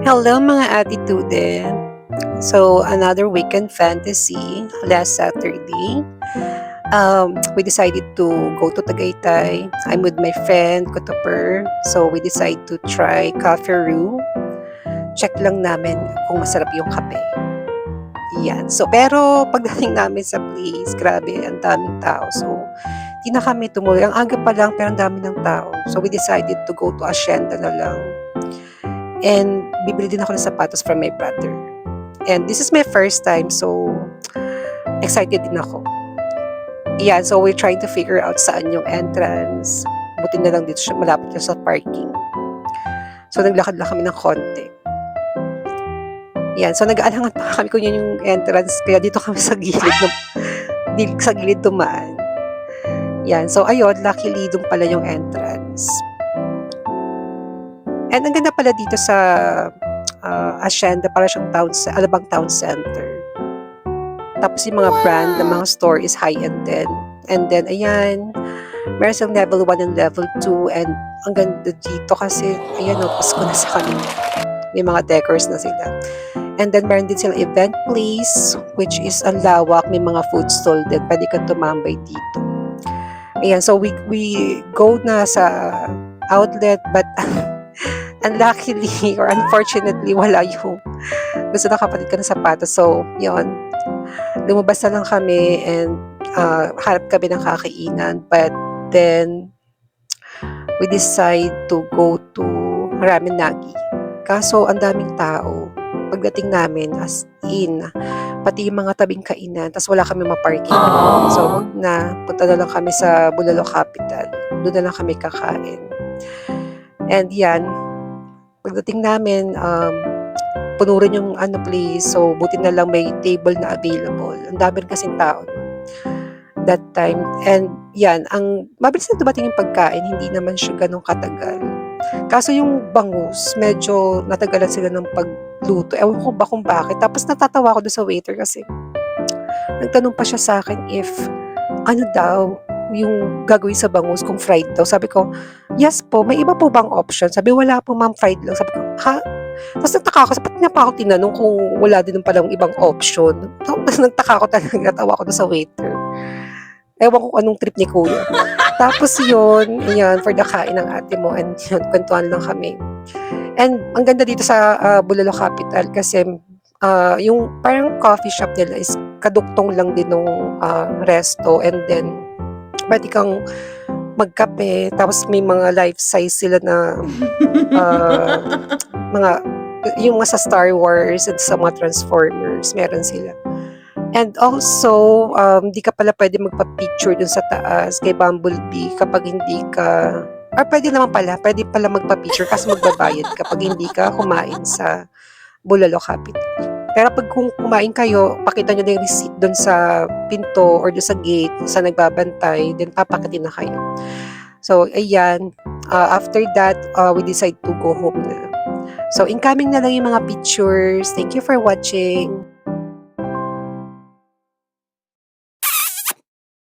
Hello mga attitude. So another weekend fantasy last Saturday. We decided to go to Tagaytay. I'm with my friend Kotoper. So we decide to try Cafe Rue. Check lang namin kung masarap yung kape. Yan. So pero pagdating namin sa place, grabe, ang daming tao. So di na kami tumuloy. Ang aga pa lang pero ang dami ng tao. So we decided to go to Hacienda na lang. And bibili din ako ng sapatos from my brother. And this is my first time, so excited din ako. Yeah, so we're trying to figure out saan yung entrance. Buti na lang dito siya, malapit siya sa parking. So naglakad lang kami ng konti. Yan, so nag-aalangan pa kami kung yun yung entrance. Kaya dito kami sa gilid dumaan. Yan, so ayun, luckily doon pala yung entrance. And ang ganda pala dito sa Hacienda, para siyang Alabang Town Center. Tapos yung mga brand ng mga store is high-end din. And then, ayan, meron silang level 1 and level 2. And ang ganda dito kasi, ayan o, Pasko na sa kanila. May mga decors na sila. And then, meron din silang event place, which is ang lawak. May mga food stall din. Pwede kang tumambay dito. Ayan, so we go na sa outlet, but unluckily or unfortunately, wala yung gusto na kapatid ko ng sapatos. So, yun. Lumabas na lang kami and harap kami ng kakainan. But then, we decide to go to Ramen Nagi. Kaso, ang daming tao. Pagdating namin, as in, pati yung mga tabing kainan, tapos wala kami maparking. So, wag na, punta na lang kami sa Bulalo Capital. Doon na lang kami kakain. And yan, pagdating namin, puno rin yung place. So, buti na lang may table na available. Ang dami rin kasing tao that time. And yan, mabilis na dumating yung pagkain. Hindi naman siya ganun katagal. Kaso yung bangus, medyo natagalan sila ng pagluto. Ewan ko ba kung bakit. Tapos natatawa ako doon sa waiter kasi nagtanong pa siya sa akin if ano daw yung gagawin sa bangus kung fried daw. Sabi ko, yes po, may iba po bang option? Sabi, wala po ma'am, fried lang. Sabi ko, ha? Tapos nagtaka ako, ba't niya pa ako tinanong kung wala din palang ibang option? Tapos nagtaka ako talaga, tawa ako doon sa waiter. Ewan ko anong trip ni kuya. Tapos yun, yan, for the kain ng ate mo, and yun, kwentuhan lang kami. And ang ganda dito sa Bulalo Capital kasi yung parang coffee shop nila is kaduktong lang din ng resto, and then pwede kang magkape, tapos may mga life size sila na yung mga sa Star Wars and sa mga Transformers, meron sila. And also, di ka pala pwede magpa-picture dun sa taas kay Bumblebee kapag hindi ka, or pwede pala magpa-picture kasi magbabayad kapag hindi ka kumain sa Bulalo Capital. Pero pag kung kumain kayo, pakita nyo na yung receipt doon sa pinto or doon sa gate sa nagbabantay, then papakitin na kayo. So, ayan. After that, we decide to go home na. So, incoming na lang yung mga pictures. Thank you for watching.